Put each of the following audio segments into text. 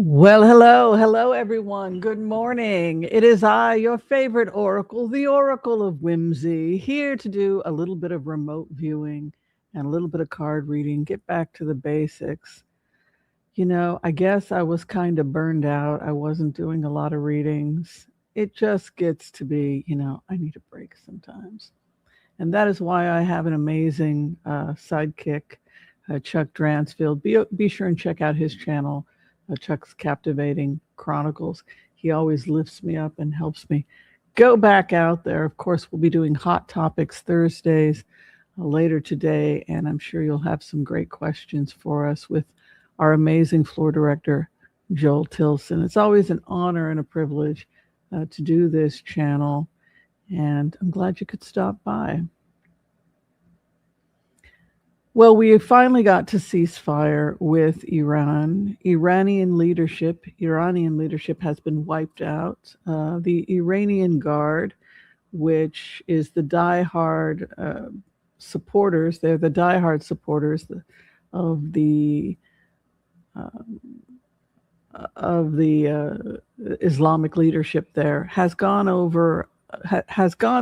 Well, hello, everyone. Good morning. It is I, your favorite oracle, the Oracle of Whimsy, here to do a little bit of remote viewing and a little bit of card reading, get back to the basics. I guess I was kind of burned out. I wasn't doing a lot of readings. It just gets to be, I need a break sometimes. And that is why I have an amazing sidekick, Chuck Dransfield. Be sure and check out his channel, Chuck's Captivating Chronicles. He always lifts me up and helps me go back out there. Of course, we'll be doing Hot Topics Thursdays later today, and I'm sure you'll have some great questions for us with our amazing floor director, Joel Tilson. It's always an honor and a privilege to do this channel, and I'm glad you could stop by. Well, we finally got to ceasefire with Iran. Iranian leadership has been wiped out. The Iranian Guard, which is the diehard supporters, they're the diehard supporters of the Islamic leadership there, has gone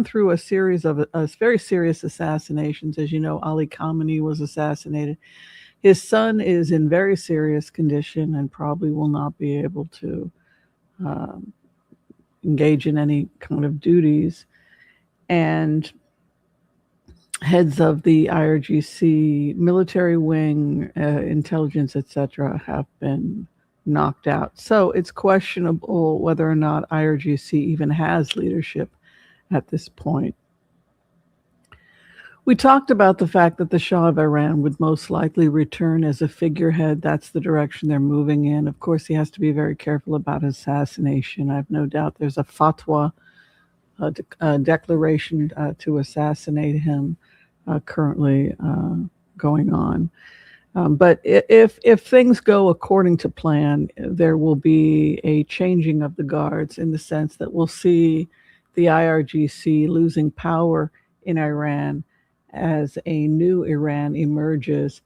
through a series of very serious assassinations. As you know, Ali Khamenei was assassinated. His son is in very serious condition and probably will not be able to engage in any kind of duties. And heads of the IRGC, military wing, intelligence, etc., have been knocked out. So it's questionable whether or not IRGC even has leadership at this point. We talked about the fact that the Shah of Iran would most likely return as a figurehead. That's the direction they're moving in. Of course, he has to be very careful about assassination. I have no doubt there's a fatwa, a declaration to assassinate him currently going on. But if things go according to plan, there will be a changing of the guards in the sense that we'll see the IRGC losing power in Iran as a new Iran emerges,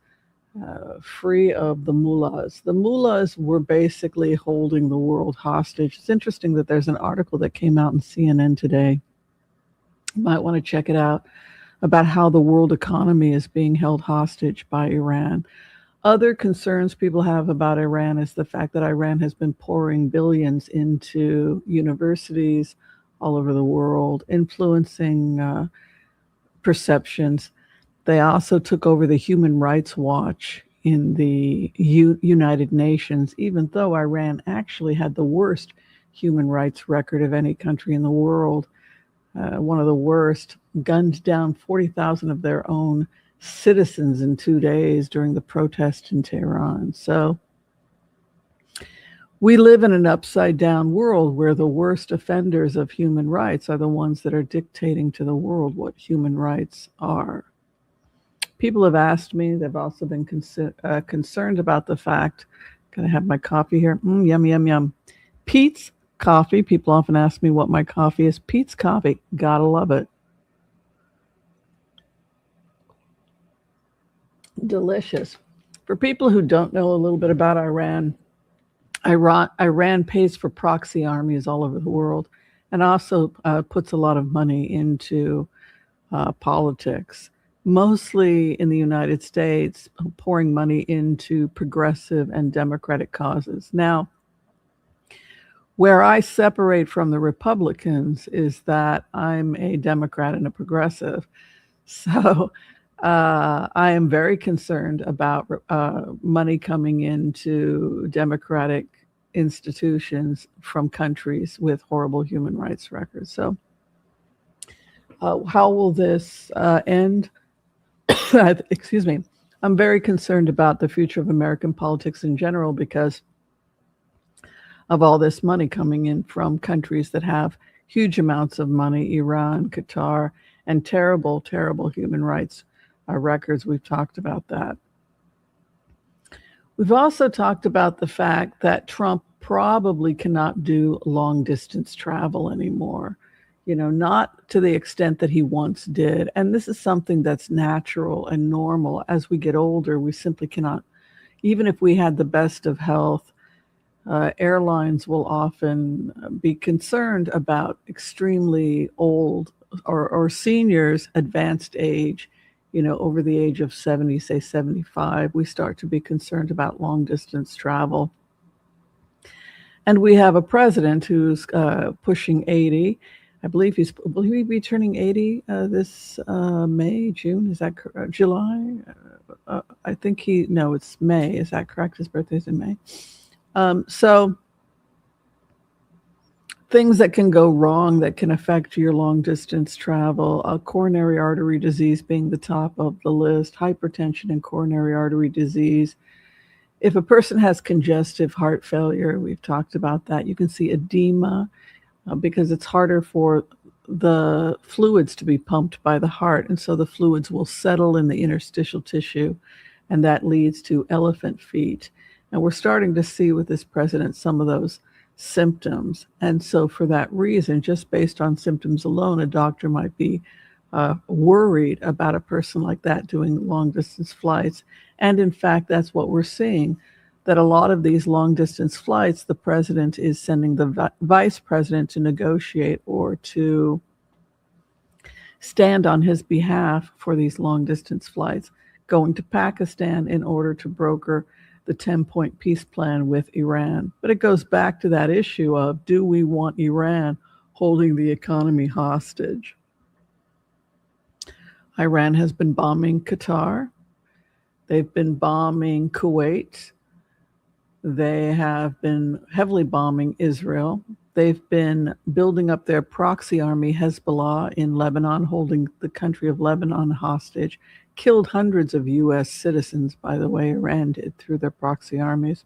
free of the mullahs. The mullahs were basically holding the world hostage. It's interesting that there's an article that came out in CNN today. You might want to check it out, about how the world economy is being held hostage by Iran. Other concerns people have about Iran is the fact that Iran has been pouring billions into universities all over the world, influencing perceptions. They also took over the Human Rights Watch in the United Nations, even though Iran actually had the worst human rights record of any country in the world. One of the worst, gunned down 40,000 of their own citizens in 2 days during the protest in Tehran. So we live in an upside down world where the worst offenders of human rights are the ones that are dictating to the world what human rights are. People have asked me, they've also been concerned about the fact, can I have my coffee here? Yum, yum, yum. Pete's Coffee. People often ask me what my coffee is. Pete's Coffee. Gotta love it. Delicious. For people who don't know a little bit about Iran pays for proxy armies all over the world and also puts a lot of money into politics, mostly in the United States, pouring money into progressive and democratic causes. Now, where I separate from the Republicans is that I'm a Democrat and a progressive. So I am very concerned about money coming into democratic institutions from countries with horrible human rights records. So how will this end? Excuse me. I'm very concerned about the future of American politics in general because of all this money coming in from countries that have huge amounts of money, Iran, Qatar, and terrible, terrible human rights records. We've talked about that. We've also talked about the fact that Trump probably cannot do long distance travel anymore, not to the extent that he once did. And this is something that's natural and normal. As we get older, we simply cannot, even if we had the best of health, Airlines will often be concerned about extremely old or seniors, advanced age, over the age of 70, say 75. We start to be concerned about long distance travel. And we have a president who's pushing 80. I believe will he be turning 80 this May, June? Is that July? I think no, it's May. Is that correct? His birthday's in May. So things that can go wrong that can affect your long distance travel, coronary artery disease being the top of the list, hypertension and coronary artery disease. If a person has congestive heart failure, we've talked about that. You can see edema because it's harder for the fluids to be pumped by the heart. And so the fluids will settle in the interstitial tissue, and that leads to elephant feet. And we're starting to see with this president some of those symptoms. And so for that reason, just based on symptoms alone, a doctor might be worried about a person like that doing long distance flights. And in fact, that's what we're seeing, that a lot of these long distance flights, the president is sending the vice president to negotiate or to stand on his behalf for these long distance flights, going to Pakistan in order to broker the 10-point peace plan with Iran. But it goes back to that issue of, do we want Iran holding the economy hostage? Iran has been bombing Qatar. They've been bombing Kuwait. They have been heavily bombing Israel. They've been building up their proxy army, Hezbollah, in Lebanon, holding the country of Lebanon hostage. Killed hundreds of U.S. citizens, by the way, Iran did, through their proxy armies.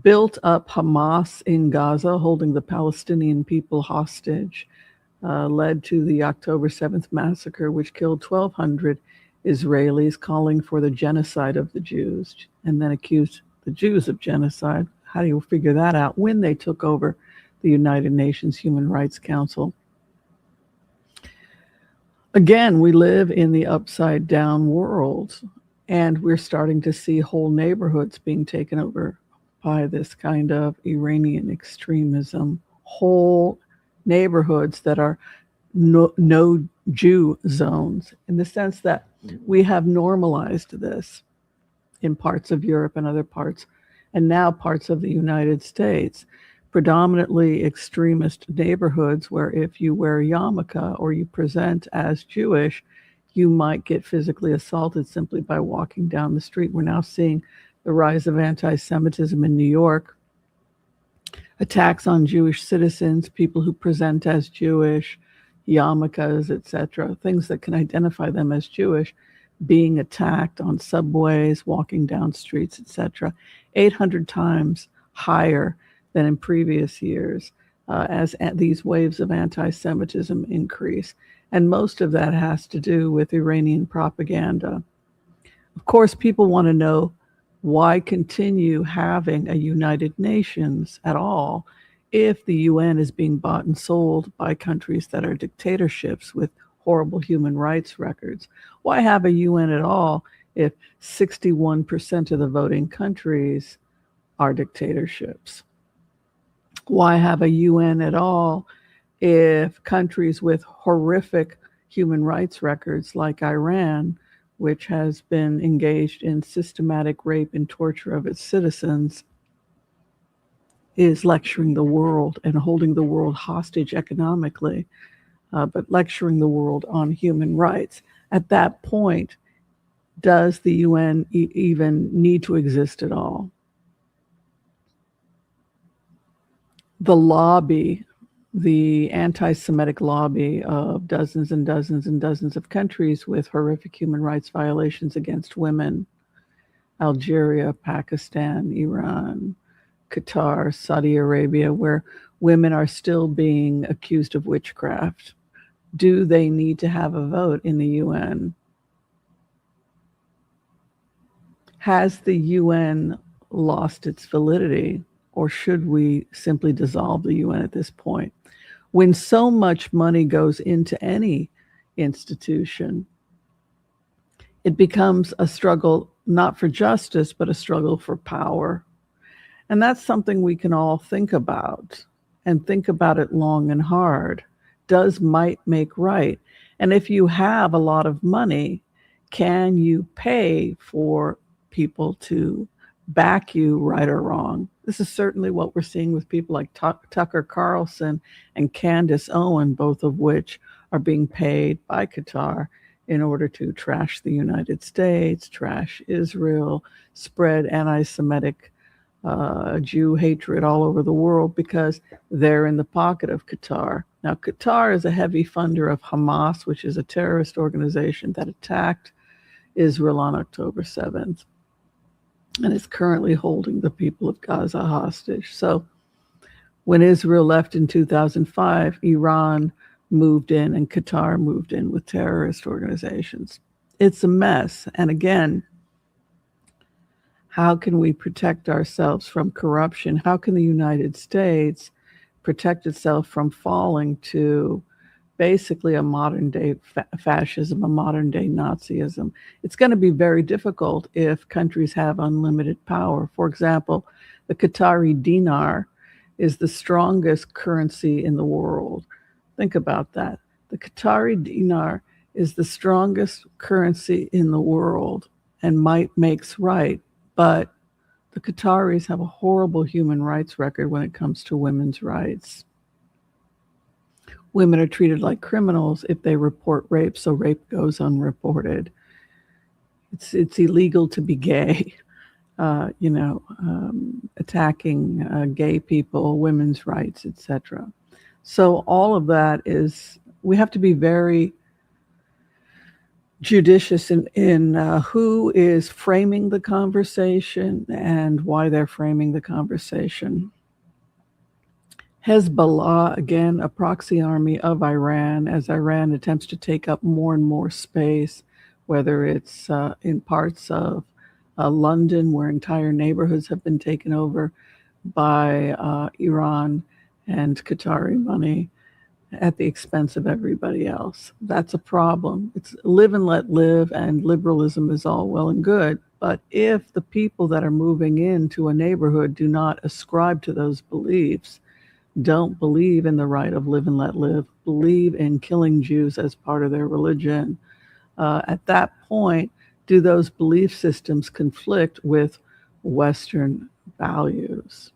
Built up Hamas in Gaza, holding the Palestinian people hostage. Led to the October 7th massacre, which killed 1,200 Israelis, calling for the genocide of the Jews, and then accused the Jews of genocide. How do you figure that out? When they took over the United Nations Human Rights Council. Again, we live in the upside down world, and we're starting to see whole neighborhoods being taken over by this kind of Iranian extremism. Whole neighborhoods that are no Jew zones, in the sense that we have normalized this in parts of Europe and other parts, and now parts of the United States, predominantly extremist neighborhoods where if you wear a yarmulke or you present as Jewish, you might get physically assaulted simply by walking down the street. We're now seeing the rise of anti-Semitism in New York, attacks on Jewish citizens, people who present as Jewish, yarmulkes, etc., things that can identify them as Jewish, being attacked on subways, walking down streets, etc., 800 times higher than in previous years as these waves of anti-Semitism increase. And most of that has to do with Iranian propaganda. Of course, people want to know, why continue having a United Nations at all if the UN is being bought and sold by countries that are dictatorships with horrible human rights records? Why have a UN at all if 61% of the voting countries are dictatorships? Why have a UN at all if countries with horrific human rights records like Iran, which has been engaged in systematic rape and torture of its citizens, is lecturing the world and holding the world hostage economically, but lecturing the world on human rights? At that point, does the UN even need to exist at all? The lobby, the anti-Semitic lobby of dozens and dozens and dozens of countries with horrific human rights violations against women, Algeria, Pakistan, Iran, Qatar, Saudi Arabia, where women are still being accused of witchcraft. Do they need to have a vote in the UN? Has the UN lost its validity, or should we simply dissolve the UN at this point? When so much money goes into any institution, it becomes a struggle not for justice, but a struggle for power. And that's something we can all think about and think about it long and hard. Does might make right? And if you have a lot of money, can you pay for people to back you, right or wrong? This is certainly what we're seeing with people like Tucker Carlson and Candace Owen, both of which are being paid by Qatar in order to trash the United States, trash Israel, spread anti Semitic Jew hatred all over the world because they're in the pocket of Qatar. Now, Qatar is a heavy funder of Hamas, which is a terrorist organization that attacked Israel on October 7th and is currently holding the people of Gaza hostage. So when Israel left in 2005, Iran moved in and Qatar moved in with terrorist organizations. It's a mess. And again, how can we protect ourselves from corruption? How can the United States protect itself from falling to basically a modern day fascism, a modern day Nazism? It's going to be very difficult if countries have unlimited power. For example, the Qatari dinar is the strongest currency in the world. Think about that. The Qatari dinar is the strongest currency in the world, and might makes right. But the Qataris have a horrible human rights record when it comes to women's rights. Women are treated like criminals if they report rape, so rape goes unreported. It's illegal to be gay, attacking gay people, women's rights, etc. So all of that is, we have to be very judicious in who is framing the conversation and why they're framing the conversation. Hezbollah, again, a proxy army of Iran, as Iran attempts to take up more and more space, whether it's in parts of London, where entire neighborhoods have been taken over by Iran and Qatari money at the expense of everybody else. That's a problem. It's live and let live, and liberalism is all well and good. But if the people that are moving into a neighborhood do not ascribe to those beliefs, don't believe in the right of live and let live, believe in killing Jews as part of their religion, at that point, do those belief systems conflict with Western values?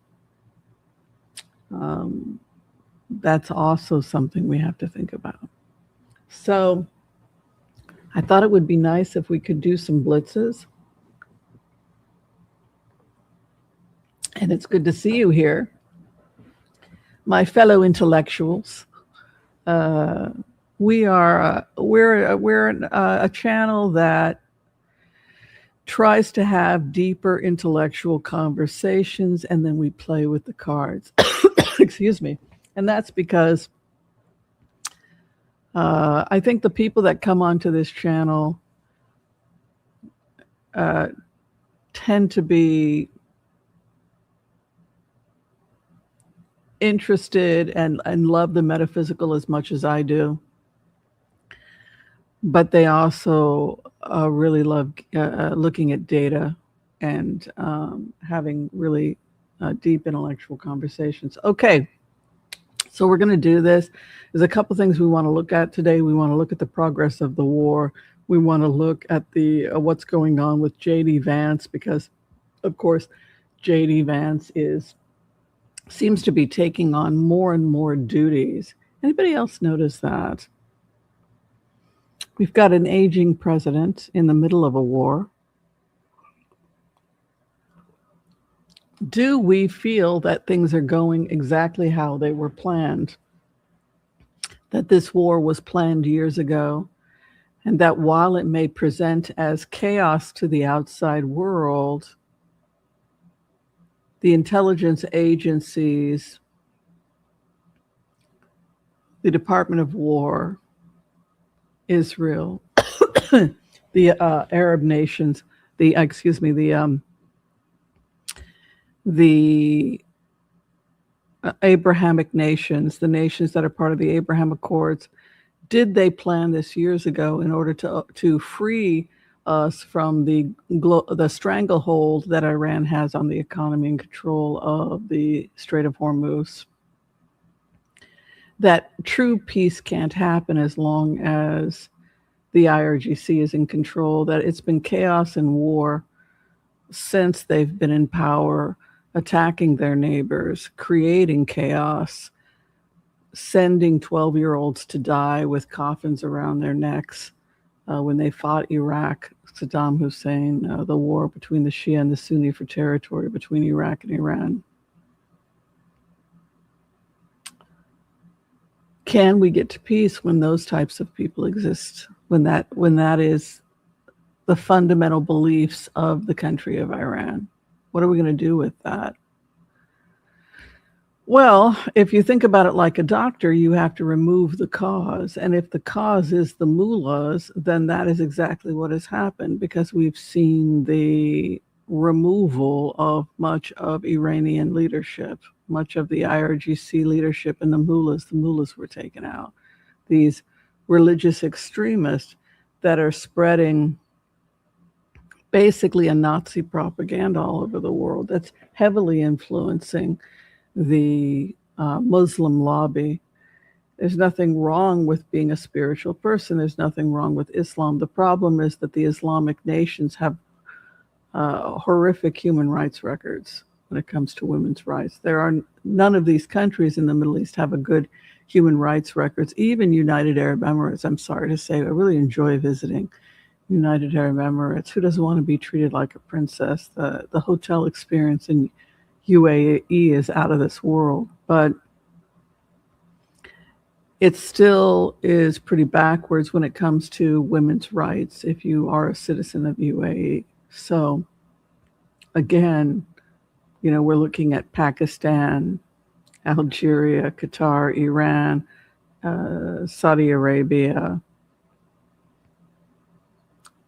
That's also something we have to think about. So I thought it would be nice if we could do some blitzes. And it's good to see you here, my fellow intellectuals. We're a channel that tries to have deeper intellectual conversations, and then we play with the cards. Excuse me. And that's because I think the people that come onto this channel tend to be interested and love the metaphysical as much as I do. But they also really love looking at data and having really deep intellectual conversations. Okay, so we're going to do this. There's a couple things we want to look at today. We want to look at the progress of the war. We want to look at the what's going on with JD Vance, because, of course, JD Vance seems to be taking on more and more duties. Anybody else notice that? We've got an aging president in the middle of a war. Do we feel that things are going exactly how they were planned? That this war was planned years ago, and that while it may present as chaos to the outside world, the intelligence agencies, the Department of War, Israel, the Arab nations, the Abrahamic nations, the nations that are part of the Abraham Accords, did they plan this years ago in order to free us from the stranglehold that Iran has on the economy and control of the Strait of Hormuz. That true peace can't happen as long as the IRGC is in control, that it's been chaos and war since they've been in power, attacking their neighbors, creating chaos, sending 12-year-olds to die with coffins around their necks. When they fought Iraq, Saddam Hussein, the war between the Shia and the Sunni for territory between Iraq and Iran. Can we get to peace when those types of people exist? When that is the fundamental beliefs of the country of Iran? What are we going to do with that? Well, if you think about it like a doctor, you have to remove the cause. And if the cause is the mullahs, then that is exactly what has happened, because we've seen the removal of much of Iranian leadership, much of the IRGC leadership, and the mullahs were taken out. These religious extremists that are spreading basically a Nazi propaganda all over the world that's heavily influencing the Muslim lobby. There's nothing wrong with being a spiritual person. There's nothing wrong with Islam. The problem is that the Islamic nations have horrific human rights records when it comes to women's rights. There are none of these countries in the Middle East have a good human rights records. Even United Arab Emirates, I'm sorry to say, I really enjoy visiting United Arab Emirates. Who doesn't want to be treated like a princess? The hotel experience in UAE is out of this world, but it still is pretty backwards when it comes to women's rights if you are a citizen of UAE. So again, we're looking at Pakistan, Algeria, Qatar, Iran, Saudi Arabia,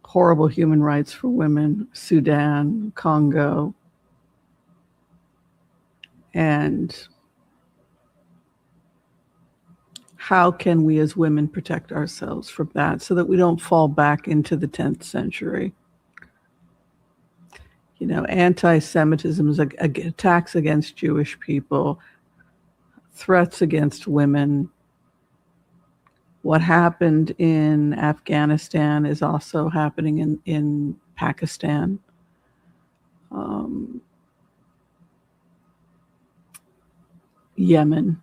horrible human rights for women, Sudan, Congo. And how can we as women protect ourselves from that so that we don't fall back into the 10th century? Anti-Semitism is attacks against Jewish people, threats against women. What happened in Afghanistan is also happening in Pakistan. Yemen,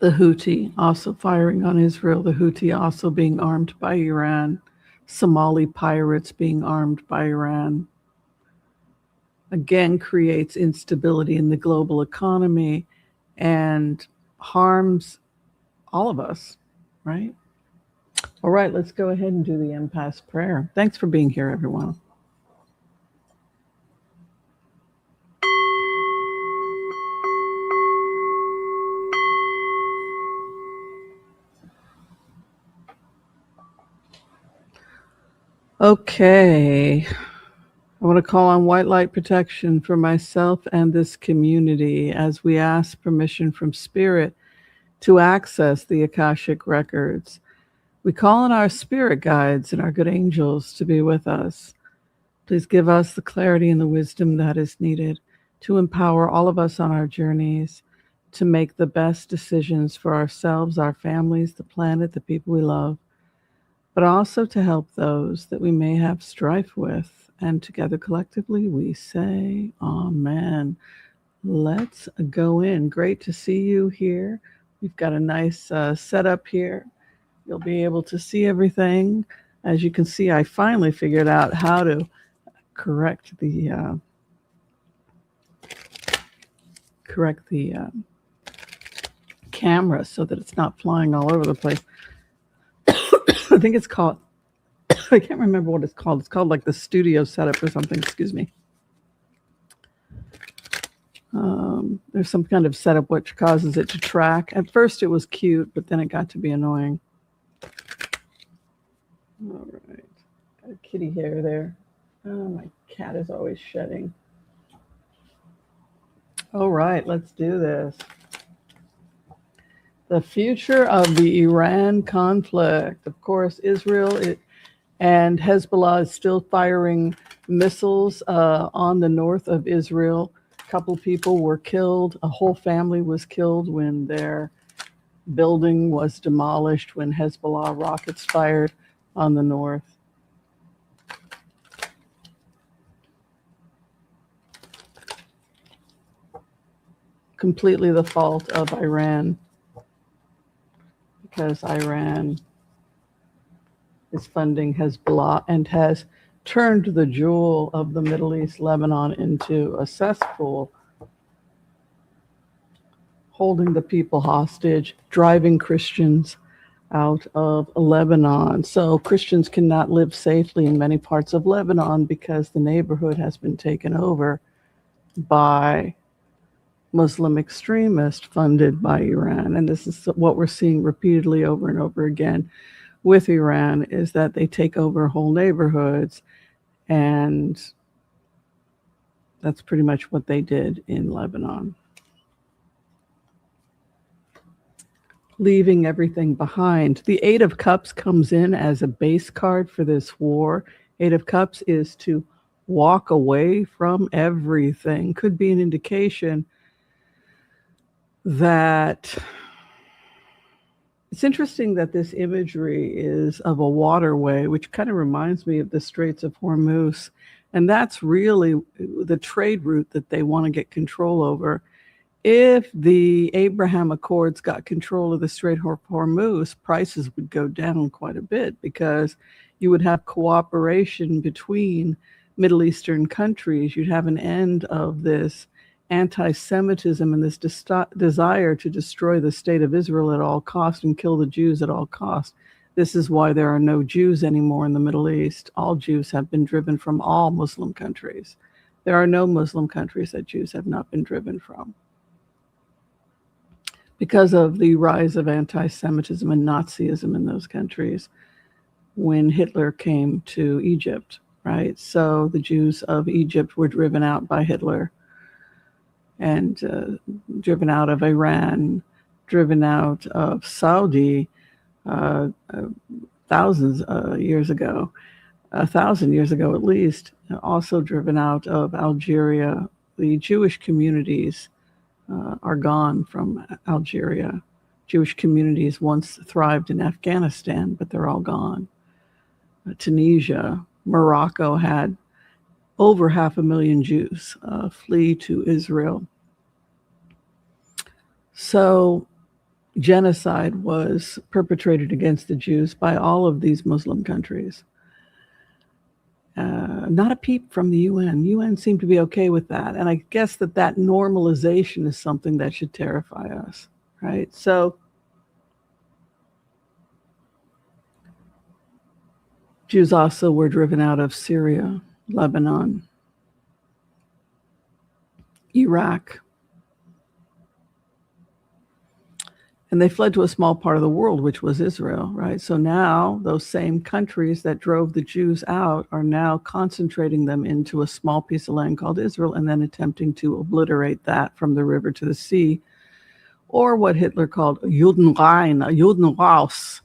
the Houthi also firing on Israel, the Houthi also being armed by Iran, Somali pirates being armed by Iran. Again, creates instability in the global economy and harms all of us, right? All right, let's go ahead and do the impasse prayer. Thanks for being here, everyone. Okay. I want to call on white light protection for myself and this community as we ask permission from Spirit to access the Akashic records. We call on our spirit guides and our good angels to be with us. Please give us the clarity and the wisdom that is needed to empower all of us on our journeys to make the best decisions for ourselves, our families, the planet, the people we love, but also to help those that we may have strife with. And together collectively we say amen. Let's go in. Great to see you here. We've got a nice setup here. You'll be able to see everything. As you can see, I finally figured out how to correct the camera so that it's not flying all over the place. I think it's called, I can't remember what it's called. It's called like the studio setup or something. Excuse me. There's some kind of setup which causes it to track. At first it was cute, but then it got to be annoying. All right. Got a kitty hair there. Oh, my cat is always shedding. All right, let's do this. The future of the Iran conflict. Of course, Israel And Hezbollah is still firing missiles on the north of Israel. A couple people were killed. A whole family was killed when their building was demolished when Hezbollah rockets fired on the north. Completely the fault of Iran, because Iran is funding Hezbollah and has turned the jewel of the Middle East, Lebanon, into a cesspool, holding the people hostage, driving Christians out of Lebanon. So Christians cannot live safely in many parts of Lebanon because the neighborhood has been taken over by Muslim extremists funded by Iran. And this is what we're seeing repeatedly over and over again with Iran, is that they take over whole neighborhoods, and that's pretty much what they did in Lebanon. Leaving everything behind. The Eight of Cups comes in as a base card for this war. Eight of Cups is to walk away from everything. Could be an indication that it's interesting that this imagery is of a waterway, which kind of reminds me of the Straits of Hormuz. And that's really the trade route that they want to get control over. If the Abraham Accords got control of the Strait of Hormuz, prices would go down quite a bit, because you would have cooperation between Middle Eastern countries. You'd have an end of this anti-Semitism and this desire to destroy the state of Israel at all costs and kill the Jews at all costs. This is why there are no Jews anymore in the Middle East. All Jews have been driven from all Muslim countries. There are no Muslim countries that Jews have not been driven from, because of the rise of anti-Semitism and Nazism in those countries when Hitler came to Egypt, right? So the Jews of Egypt were driven out by Hitler, and driven out of Iran, driven out of Saudi thousands years ago, 1,000 years ago at least, also driven out of Algeria. The Jewish communities are gone from Algeria. Jewish communities once thrived in Afghanistan, but they're all gone. Tunisia, Morocco had over 500,000 Jews flee to Israel. So genocide was perpetrated against the Jews by all of these Muslim countries. Not a peep from the UN. UN seemed to be okay with that. And I guess that normalization is something that should terrify us, right? So Jews also were driven out of Syria, Lebanon, Iraq. And they fled to a small part of the world, which was Israel, right? So now those same countries that drove the Jews out are now concentrating them into a small piece of land called Israel, and then attempting to obliterate that from the river to the sea, or what Hitler called Judenrein, Judenraus.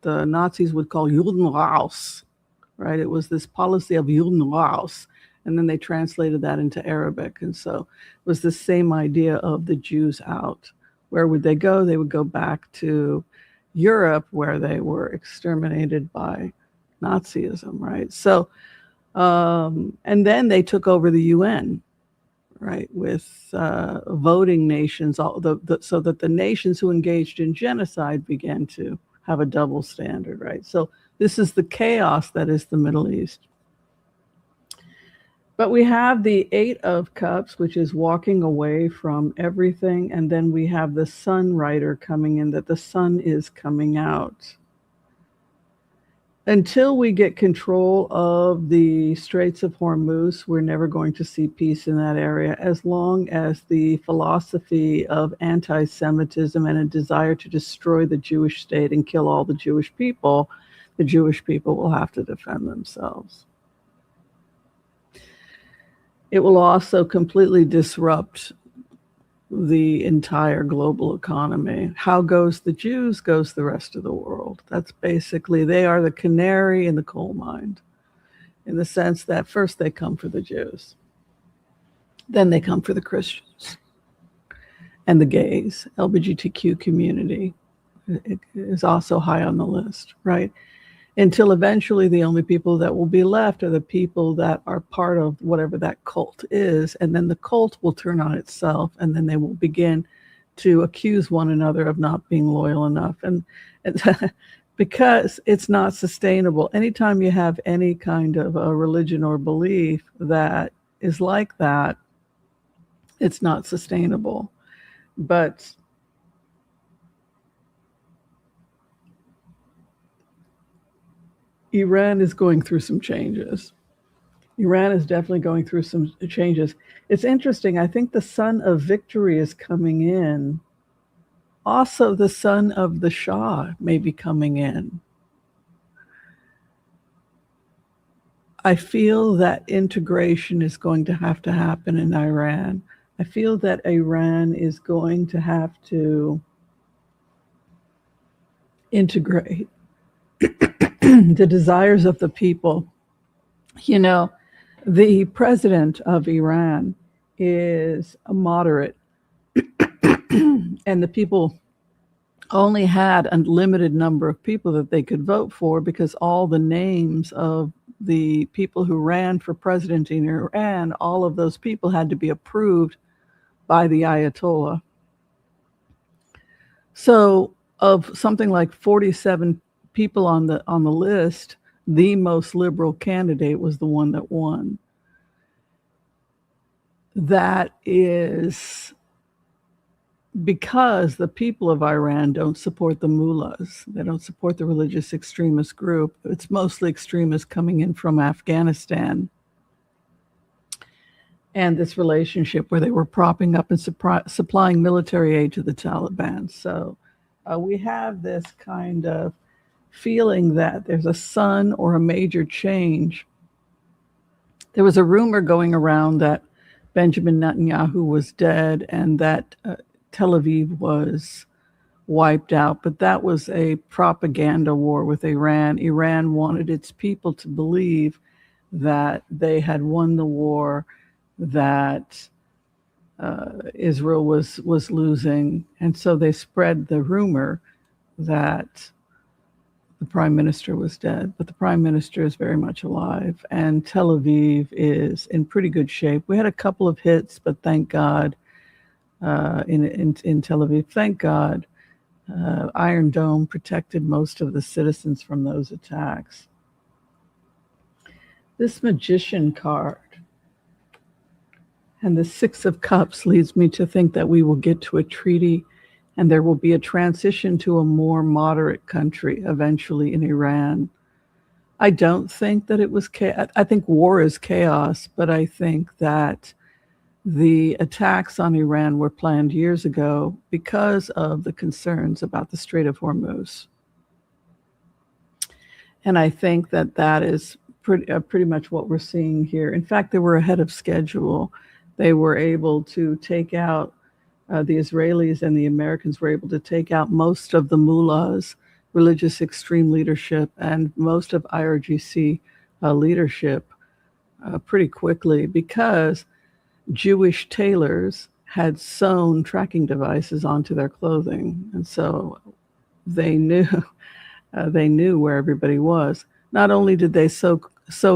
The Nazis would call Judenraus, right? It was this policy of Judenraus, and then they translated that into Arabic. And so it was the same idea of the Jews out. Where would they go? They would go back to Europe, where they were exterminated by Nazism, right? So, and then they took over the UN, right, with voting nations, so that the nations who engaged in genocide began to have a double standard, right? So this is the chaos that is the Middle East. But we have the Eight of Cups, which is walking away from everything. And then we have the Sun rider coming in, that the sun is coming out. Until we get control of the Straits of Hormuz, we're never going to see peace in that area, as long as the philosophy of anti-Semitism and a desire to destroy the Jewish state and kill all the Jewish people will have to defend themselves. It will also completely disrupt the entire global economy. How goes the Jews, goes the rest of the world. That's basically, they are the canary in the coal mine, in the sense that first they come for the Jews, then they come for the Christians and the gays. LGBTQ community is also high on the list, right? Until eventually the only people that will be left are the people that are part of whatever that cult is. And then the cult will turn on itself, and then they will begin to accuse one another of not being loyal enough. And because it's not sustainable. Anytime you have any kind of a religion or belief that is like that, it's not sustainable. But Iran is going through some changes. Iran is definitely going through some changes. It's interesting. I think the son of victory is coming in. Also, the son of the Shah may be coming in. I feel that integration is going to happen in Iran. I feel that Iran is going to have to integrate the desires of the people. You know, the president of Iran is a moderate, and the people only had a limited number of people that they could vote for, because all the names of the people who ran for president in Iran, all of those people had to be approved by the Ayatollah. So of something like 47 people on the list, the most liberal candidate was the one that won. That is because the people of Iran don't support the mullahs. They don't support the religious extremist group. It's mostly extremists coming in from Afghanistan. And this relationship where they were propping up and supplying military aid to the Taliban. So we have this kind of feeling that there's a son or a major change. There was a rumor going around that Benjamin Netanyahu was dead and that Tel Aviv was wiped out, but that was a propaganda war with Iran. Iran wanted its people to believe that they had won the war, that Israel was losing, and so they spread the rumor that the prime minister was dead. But the prime minister is very much alive, and Tel Aviv is in pretty good shape. We had a couple of hits, but thank God in Tel Aviv, thank God, Iron Dome protected most of the citizens from those attacks. This Magician card and the Six of Cups leads me to think that we will get to a treaty and there will be a transition to a more moderate country eventually in Iran. I don't think that it was chaos. I think war is chaos, but I think that the attacks on Iran were planned years ago because of the concerns about the Strait of Hormuz. And I think that that is pretty much what we're seeing here. In fact, they were ahead of schedule. They were able to take out, the Israelis and the Americans were able to take out most of the mullahs, religious extreme leadership, and most of IRGC leadership pretty quickly, because Jewish tailors had sewn tracking devices onto their clothing. And so they knew where everybody was. Not only did they sew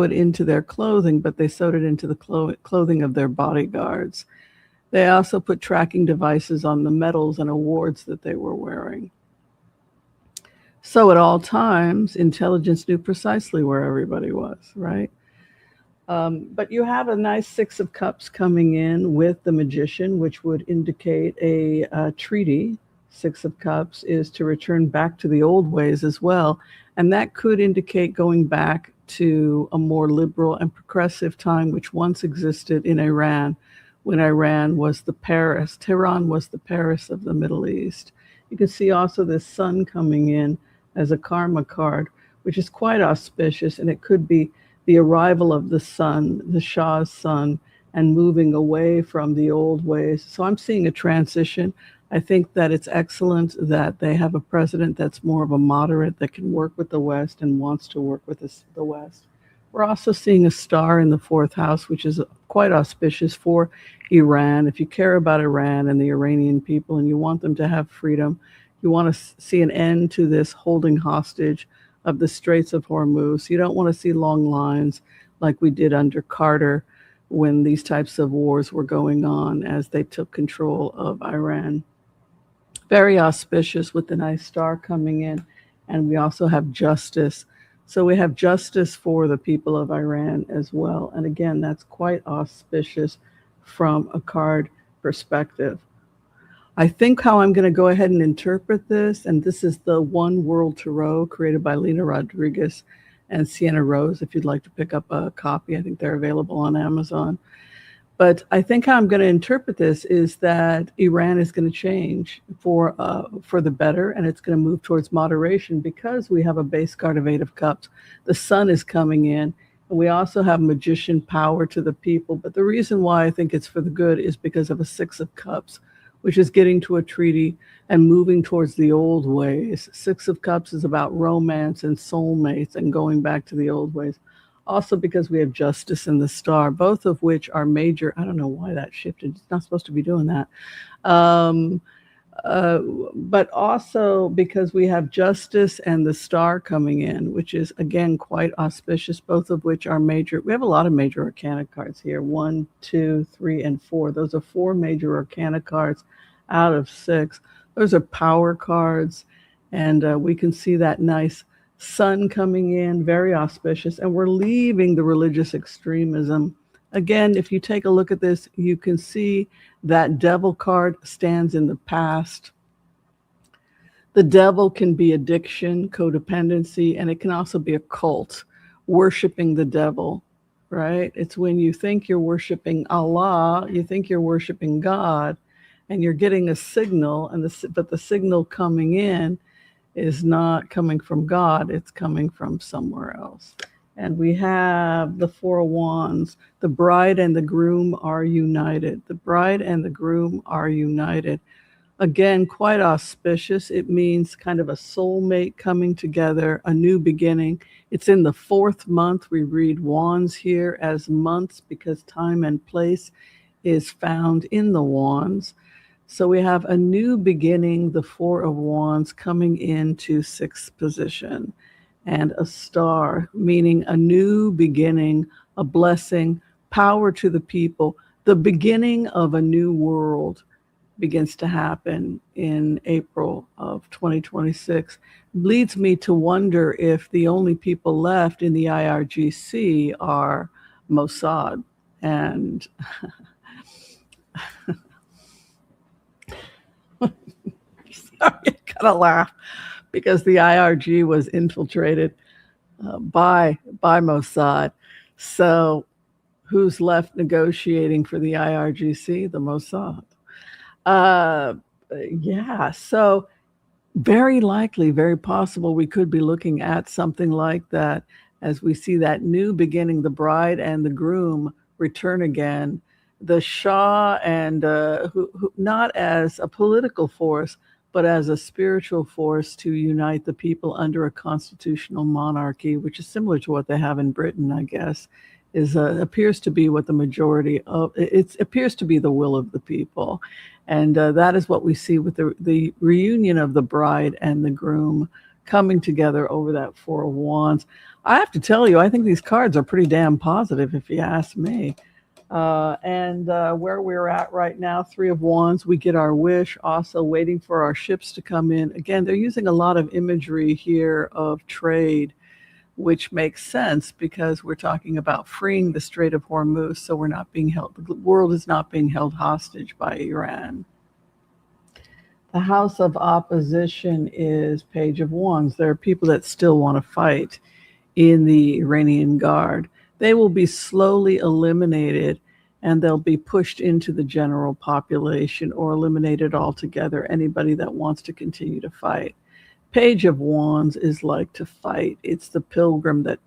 it into their clothing, but they sewed it into the clothing of their bodyguards. They also put tracking devices on the medals and awards that they were wearing. So at all times, intelligence knew precisely where everybody was, right? But you have a nice Six of Cups coming in with the Magician, which would indicate a treaty. Six of Cups is to return back to the old ways as well. And that could indicate going back to a more liberal and progressive time, which once existed in Iran, when Iran was the Paris. Tehran was the Paris of the Middle East. You can see also this sun coming in as a karma card, which is quite auspicious, and it could be the arrival of the sun, the Shah's son, and moving away from the old ways. So I'm seeing a transition. I think that it's excellent that they have a president that's more of a moderate that can work with the West and wants to work with the West. We're also seeing a star in the fourth house, which is quite auspicious for Iran. If you care about Iran and the Iranian people and you want them to have freedom, you want to see an end to this holding hostage of the Straits of Hormuz. You don't want to see long lines like we did under Carter when these types of wars were going on as they took control of Iran. Very auspicious with the nice star coming in. And we also have justice. So we have justice for the people of Iran as well. And again, that's quite auspicious from a card perspective. I think how I'm going to go ahead and interpret this, and this is the One World Tarot created by Lena Rodriguez and Sienna Rose. If you'd like to pick up a copy, I think they're available on Amazon. But I think how I'm going to interpret this is that Iran is going to change for the better, and it's going to move towards moderation because we have a base card of Eight of Cups. The sun is coming in, and we also have magician power to the people. But the reason why I think it's for the good is because of a Six of Cups, which is getting to a treaty and moving towards the old ways. Six of Cups is about romance and soulmates and going back to the old ways. Also because we have justice and the star, both of which are major. I don't know why that shifted. It's not supposed to be doing that. But also because we have justice and the star coming in, which is, again, quite auspicious, both of which are major. We have a lot of major arcana cards here. 1, 2, 3, and 4. Those are 4 major arcana cards out of 6. Those are power cards. And we can see that nice sun coming in, very auspicious. And we're leaving the religious extremism. Again, if you take a look at this, you can see that devil card stands in the past. The devil can be addiction, codependency, and it can also be a cult, worshiping the devil, right? It's when you think you're worshiping Allah, you think you're worshiping God, and you're getting a signal, but the signal coming in is not coming from God, it's coming from somewhere else. And we have the Four of Wands. The bride and the groom are united. The bride and the groom are united. Again, quite auspicious. It means kind of a soulmate coming together, a new beginning. It's in the 4th month. We read wands here as months because time and place is found in the wands. So we have a new beginning, the Four of Wands coming into 6th position, and a star, meaning a new beginning, a blessing, power to the people. The beginning of a new world begins to happen in April of 2026. Leads me to wonder if the only people left in the IRGC are Mossad and sorry, I gotta laugh because the IRG was infiltrated by Mossad. So who's left negotiating for the IRGC? The Mossad. Yeah, so very likely, very possible we could be looking at something like that as we see that new beginning, the bride and the groom return again. The Shah and who not as a political force, but as a spiritual force to unite the people under a constitutional monarchy, which is similar to what they have in Britain, I guess, appears to be what the majority of it appears to be the will of the people, and that is what we see with the reunion of the bride and the groom coming together over that Four of Wands. I have to tell you, I think these cards are pretty damn positive, if you ask me. And where we're at right now, Three of Wands, we get our wish, also waiting for our ships to come in. Again, they're using a lot of imagery here of trade, which makes sense because we're talking about freeing the Strait of Hormuz, so we're not being held, the world is not being held hostage by Iran. The House of Opposition is Page of Wands. There are people that still want to fight in the Iranian Guard. They will be slowly eliminated and they'll be pushed into the general population or eliminated altogether, anybody that wants to continue to fight. Page of Wands is like to fight. It's the pilgrim that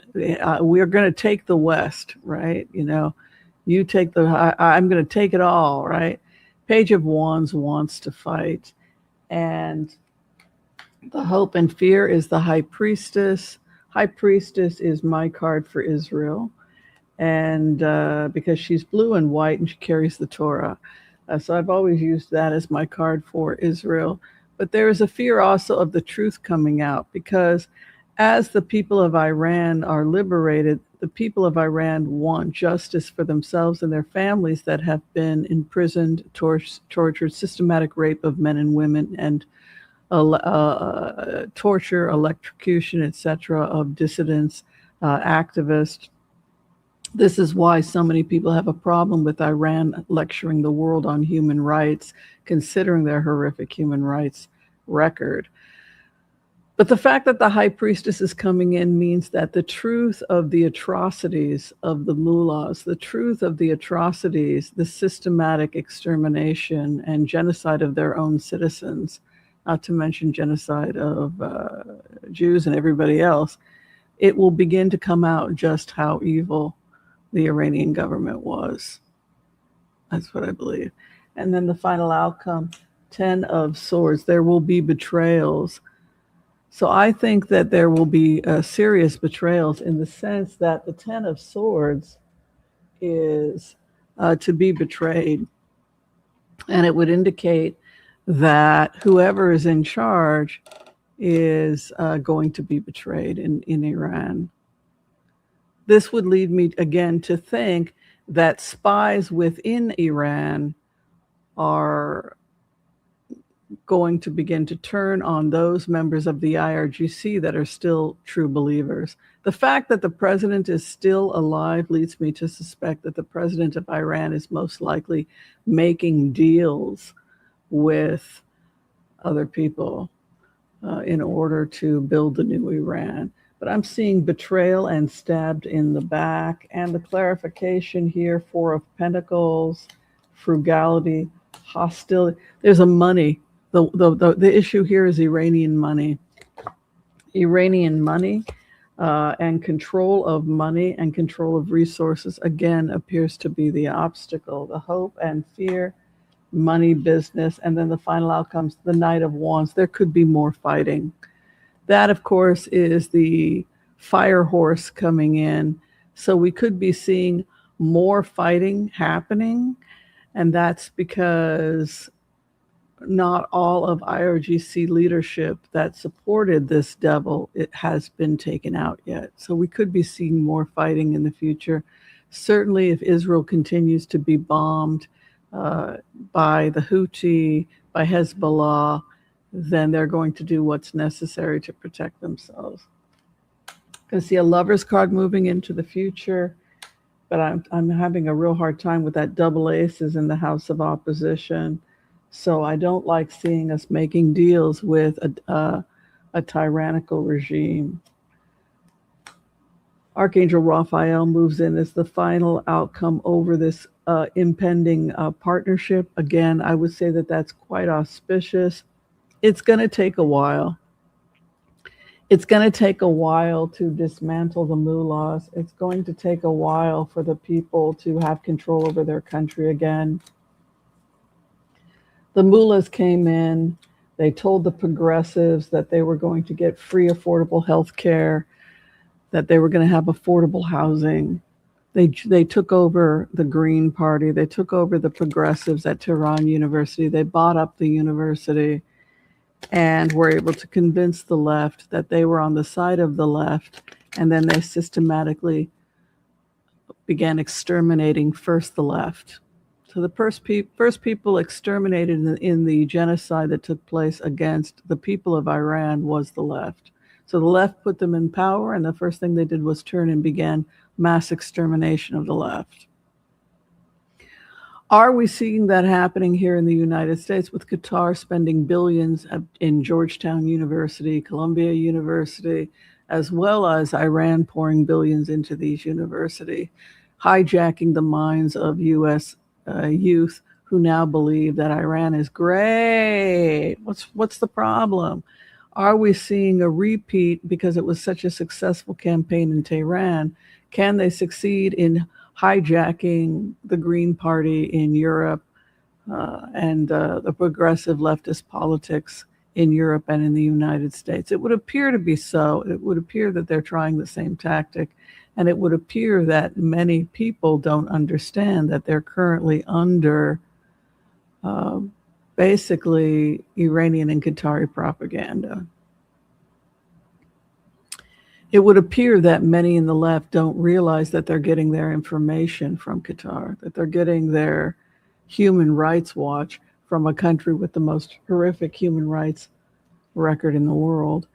we're going to take the West, right? You know, You take I'm going to take it all, right? Page of Wands wants to fight. And the hope and fear is the High Priestess. High Priestess is my card for Israel. And because she's blue and white and she carries the Torah. So I've always used that as my card for Israel. But there is a fear also of the truth coming out, because as the people of Iran are liberated, the people of Iran want justice for themselves and their families that have been imprisoned, tortured, systematic rape of men and women, and torture, electrocution, etc., of dissidents, activists. This is why so many people have a problem with Iran lecturing the world on human rights, considering their horrific human rights record. But the fact that the High Priestess is coming in means that the truth of the atrocities of the mullahs, the truth of the atrocities, the systematic extermination and genocide of their own citizens, not to mention genocide of Jews and everybody else, it will begin to come out just how evil the Iranian government was. That's what I believe. And then the final outcome, 10 of Swords. There will be betrayals. So I think that there will be serious betrayals, in the sense that the 10 of Swords is to be betrayed. And it would indicate that whoever is in charge is going to be betrayed in Iran. This would lead me again to think that spies within Iran are going to begin to turn on those members of the IRGC that are still true believers. The fact that the president is still alive leads me to suspect that the president of Iran is most likely making deals with other people in order to build the new Iran. But I'm seeing betrayal and stabbed in the back. And the clarification here, Four of Pentacles, frugality, hostility. There's a money. The issue here is Iranian money. Iranian money and control of money and control of resources, again, appears to be the obstacle. The hope and fear, money, business, and then the final outcomes, the Knight of Wands. There could be more fighting. That, of course, is the fire horse coming in. So we could be seeing more fighting happening. And that's because not all of IRGC leadership that supported this devil, it has been taken out yet. So we could be seeing more fighting in the future. Certainly if Israel continues to be bombed by the Houthi, by Hezbollah, then they're going to do what's necessary to protect themselves. I can see a Lover's card moving into the future, but I'm having a real hard time with that double aces in the House of Opposition. So I don't like seeing us making deals with a tyrannical regime. Archangel Raphael moves in as the final outcome over this impending partnership. Again, I would say that that's quite auspicious. It's going to take a while. It's going to take a while to dismantle the mullahs. It's going to take a while for the people to have control over their country again. The mullahs came in. They told the progressives that they were going to get free, affordable health care, that they were going to have affordable housing. They took over the Green Party. They took over the progressives at Tehran University. They bought up the university and were able to convince the left that they were on the side of the left. And then they systematically began exterminating first the left. So the first people exterminated in the genocide that took place against the people of Iran was the left. So the left put them in power, and the first thing they did was turn and began mass extermination of the left. Are we seeing that happening here in the United States, with Qatar spending billions in Georgetown University, Columbia University, as well as Iran pouring billions into these universities, hijacking the minds of U.S. Youth who now believe that Iran is great? What's the problem? Are we seeing a repeat because it was such a successful campaign in Tehran? Can they succeed in hijacking the Green Party in Europe and the progressive leftist politics in Europe and in the United States. It would appear to be so. It would appear that they're trying the same tactic. And it would appear that many people don't understand that they're currently under basically Iranian and Qatari propaganda. It would appear that many in the left don't realize that they're getting their information from Qatar, that they're getting their human rights watch from a country with the most horrific human rights record in the world.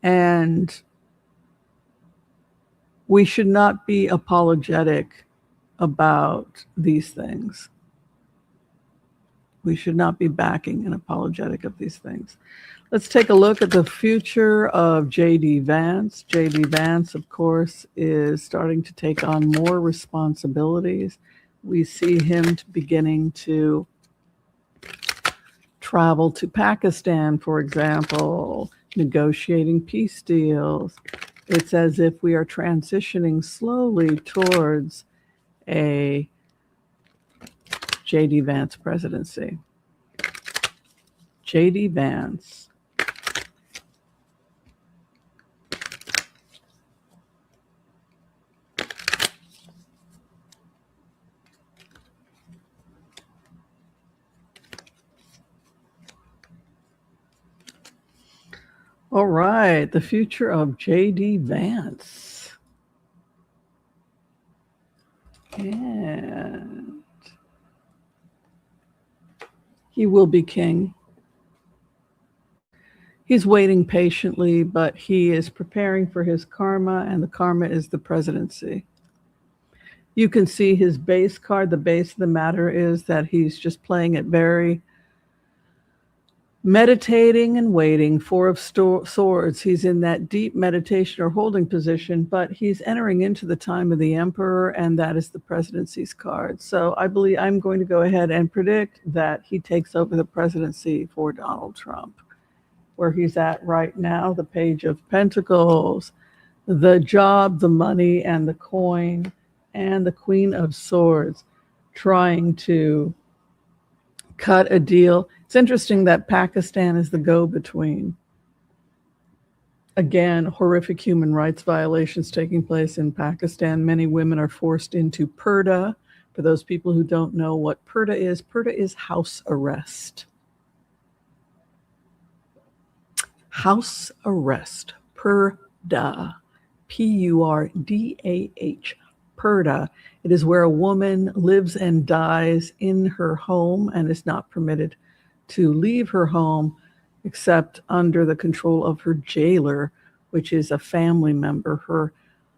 And we should not be apologetic about these things. We should not be backing and apologetic of these things. Let's take a look at the future of JD Vance. JD Vance, of course, is starting to take on more responsibilities. We see him beginning to travel to Pakistan, for example, negotiating peace deals. It's as if we are transitioning slowly towards a JD Vance presidency. JD Vance. All right, the future of JD Vance. And he will be king. He's waiting patiently, but he is preparing for his karma, and the karma is the presidency. You can see his base card. The base of the matter is that he's just playing it very meditating and waiting. Four of Swords. He's in that deep meditation or holding position, but he's entering into the time of the emperor, and that is the presidency's card. So I believe I'm going to go ahead and predict that he takes over the presidency for Donald Trump. Where he's at right now, the Page of Pentacles, the job, the money, and the coin, and the Queen of Swords, trying to cut a deal. It's interesting that Pakistan is the go-between. Again, horrific human rights violations taking place in Pakistan. Many women are forced into purdah. For those people who don't know what purdah is house arrest. House arrest, purdah, P-U-R-D-A-H, purdah. It is where a woman lives and dies in her home and is not permitted to leave her home except under the control of her jailer, which is a family member, her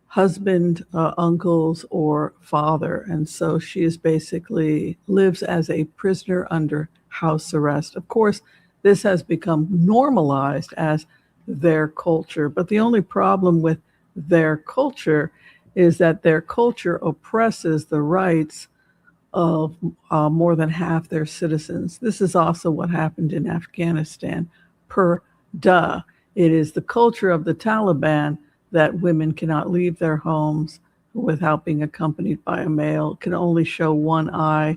husband, uncles, or father. And so she is basically lives as a prisoner under house arrest. Of course, this has become normalized as their culture. But the only problem with their culture is that their culture oppresses the rights of more than half their citizens. This is also what happened in Afghanistan. Purdah. It is the culture of the Taliban that women cannot leave their homes without being accompanied by a male, can only show one eye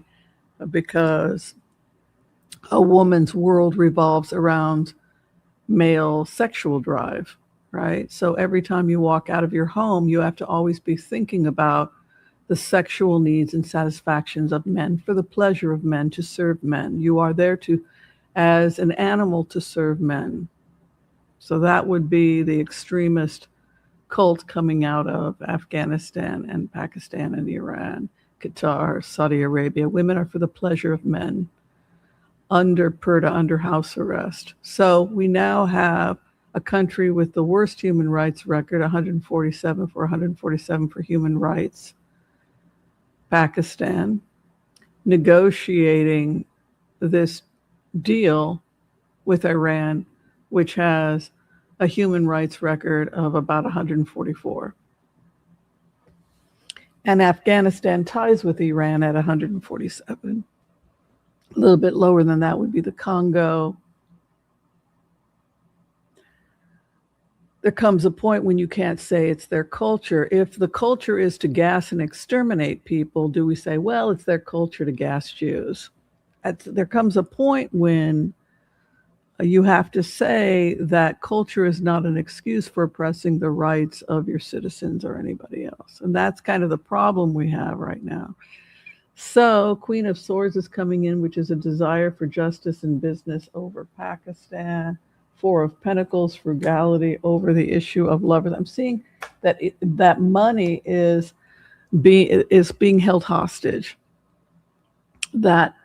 because a woman's world revolves around male sexual drive, right? So every time you walk out of your home, you have to always be thinking about the sexual needs and satisfactions of men, for the pleasure of men, to serve men. You are there to, as an animal, to serve men. So that would be the extremist cult coming out of Afghanistan and Pakistan and Iran, Qatar, Saudi Arabia. Women are for the pleasure of men, under purdah, under house arrest. So we now have a country with the worst human rights record, 147 for human rights. Pakistan negotiating this deal with Iran, which has a human rights record of about 144. And Afghanistan ties with Iran at 147. A little bit lower than that would be the Congo. there comes a point when you can't say it's their culture. If the culture is to gas and exterminate people, do we say, well, it's their culture to gas Jews? There comes a point when you have to say that culture is not an excuse for oppressing the rights of your citizens or anybody else. And that's kind of the problem we have right now. So Queen of Swords is coming in, which is a desire for justice in business over Pakistan. Four of Pentacles, frugality over the issue of lovers. I'm seeing that that money is being held hostage. That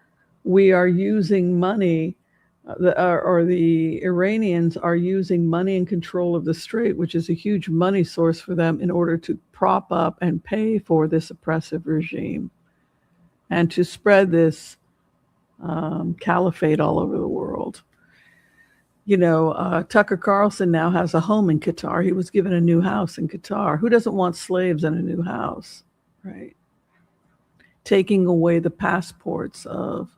we are using money, or the Iranians are using money and control of the strait, which is a huge money source for them, in order to prop up and pay for this oppressive regime and to spread this caliphate all over the world. You know, Tucker Carlson now has a home in Qatar. He was given a new house in Qatar. Who doesn't want slaves in a new house, right? Taking away the passports of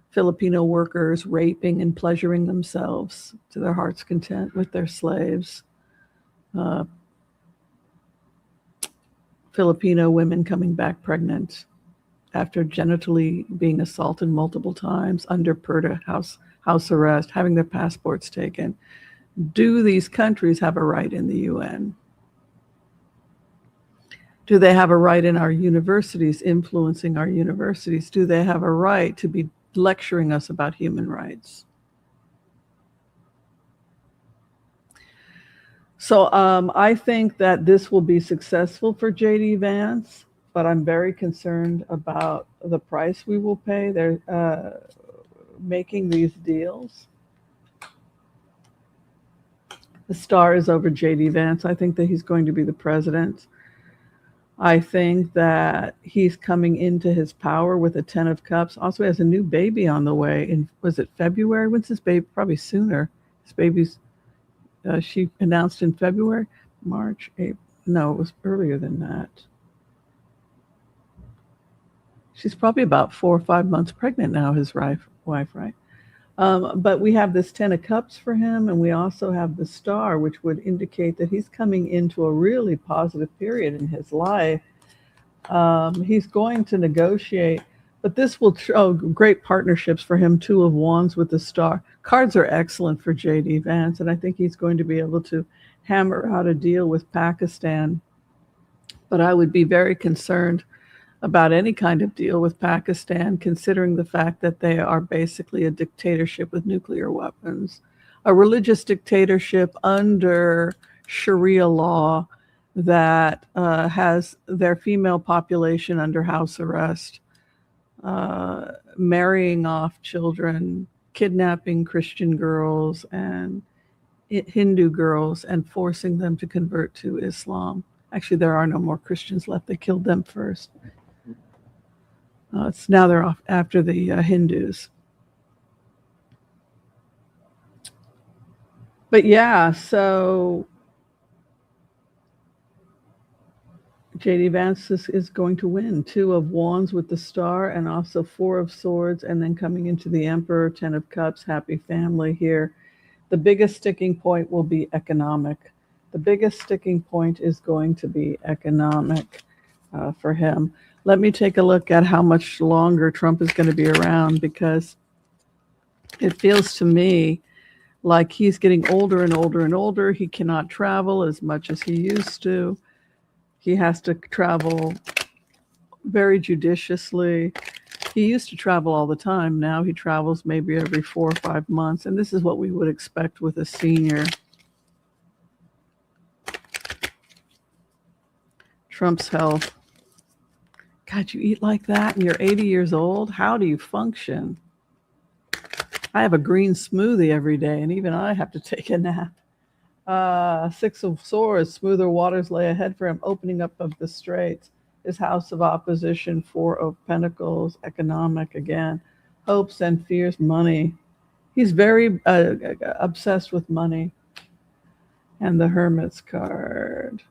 Filipino workers, raping and pleasuring themselves to their heart's content with their slaves. Filipino women coming back pregnant after genitally being assaulted multiple times under PERTA house arrest, having their passports taken. Do these countries have a right in the UN? Do they have a right in our universities, influencing our universities? Do they have a right to be lecturing us about human rights? So I think that this will be successful for JD Vance, but I'm very concerned about the price we will pay. They're making these deals. The star is over JD Vance. I think that he's going to be the president. I think that he's coming into his power with a 10 of cups. Also has a new baby on the way. Was it February? When's his baby? Probably sooner. His baby's, she announced in February, March, April. No, it was earlier than that. She's probably about 4 or 5 months pregnant now, his wife, right? But we have this 10 of cups for him, and we also have the star, which would indicate that he's coming into a really positive period in his life. He's going to negotiate, but this will show great partnerships for him. 2 of Wands with the star. Cards are excellent for JD Vance, and I think he's going to be able to hammer out a deal with Pakistan. But I would be very concerned about any kind of deal with Pakistan, considering the fact that they are basically a dictatorship with nuclear weapons, a religious dictatorship under Sharia law that has their female population under house arrest, marrying off children, kidnapping Christian girls and Hindu girls and forcing them to convert to Islam. Actually, there are no more Christians left. They killed them first. It's now they're off after the Hindus. But yeah, so JD Vance is going to win. 2 of Wands with the star, and also 4 of Swords, and then coming into the Emperor, 10 of Cups, happy family here. The biggest sticking point will be economic. The biggest sticking point is going to be economic for him. Let me take a look at how much longer Trump is going to be around, because it feels to me like he's getting older and older and older. He cannot travel as much as he used to. He has to travel very judiciously. He used to travel all the time. Now he travels maybe every 4 or 5 months. And this is what we would expect with a senior. Trump's health. God, you eat like that and you're 80 years old? How do you function? I have a green smoothie every day, and even I have to take a nap. 6 of Swords, smoother waters lay ahead for him, opening up of the straits. His house of opposition, 4 of Pentacles, economic again. Hopes and fears, money. He's very obsessed with money. And the Hermit's card.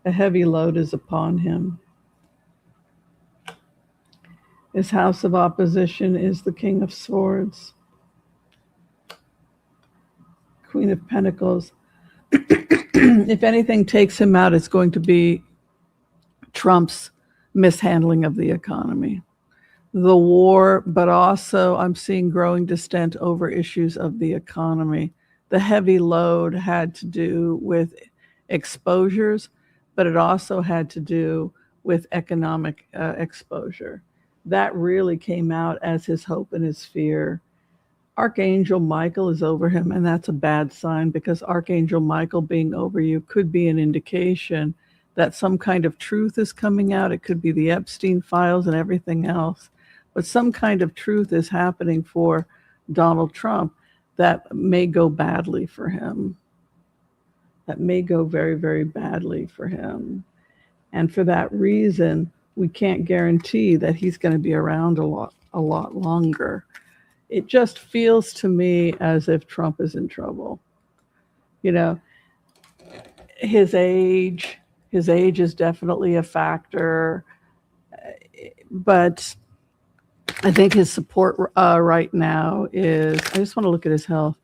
A heavy load is upon him. His house of opposition is the King of Swords. Queen of Pentacles. If anything takes him out, it's going to be Trump's mishandling of the economy, the war, but also I'm seeing growing dissent over issues of the economy. The heavy load had to do with exposures, but it also had to do with economic exposure. That really came out as his hope and his fear. Archangel Michael is over him, and that's a bad sign, because Archangel Michael being over you could be an indication that some kind of truth is coming out. It could be the Epstein files and everything else, but some kind of truth is happening for Donald Trump that may go badly for him. That may go very, very badly for him. And for that reason, we can't guarantee that he's going to be around a lot longer. It just feels to me as if Trump is in trouble. You know, his age is definitely a factor, but I think his support right now is, I just want to look at his health.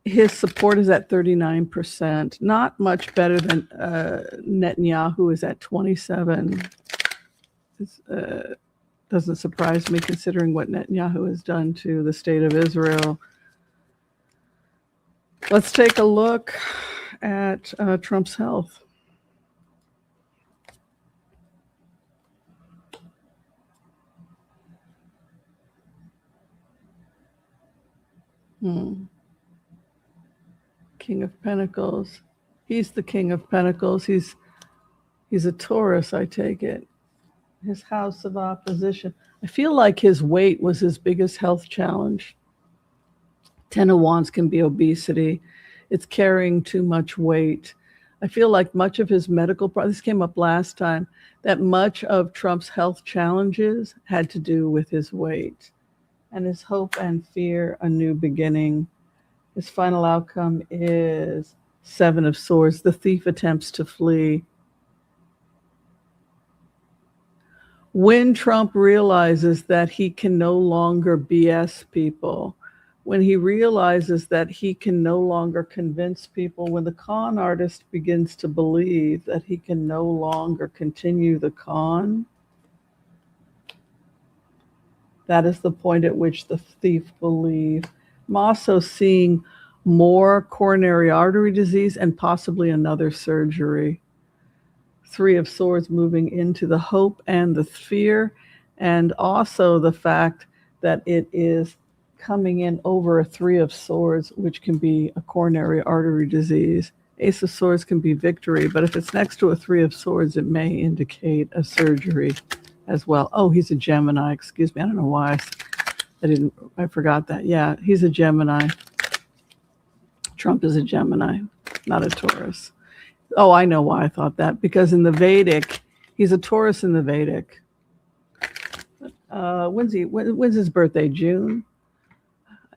His support is at 39%, not much better than Netanyahu is at 27%. Doesn't surprise me considering what Netanyahu has done to the state of Israel. Let's take a look at Trump's health. King of Pentacles. He's the King of Pentacles. He's a Taurus, I take it. His house of opposition. I feel like his weight was his biggest health challenge. 10 of Wands can be obesity. It's carrying too much weight. I feel like much of his medical, this came up last time, that much of Trump's health challenges had to do with his weight. And his hope and fear, a new beginning. His final outcome is 7 of Swords. The thief attempts to flee. When Trump realizes that he can no longer BS people, when he realizes that he can no longer convince people, when the con artist begins to believe that he can no longer continue the con, that is the point at which the thief will leave. I'm also seeing more coronary artery disease and possibly another surgery. 3 of Swords moving into the hope and the fear, and also the fact that it is coming in over a 3 of Swords, which can be a coronary artery disease. Ace of Swords can be victory, but if it's next to a 3 of Swords, it may indicate a surgery as well. Oh, he's a Gemini. Excuse me. I don't know why I forgot that. Yeah, he's a Gemini. Trump is a Gemini, not a Taurus. Oh, I know why I thought that. Because in the Vedic, he's a Taurus in the Vedic. When's his birthday? June?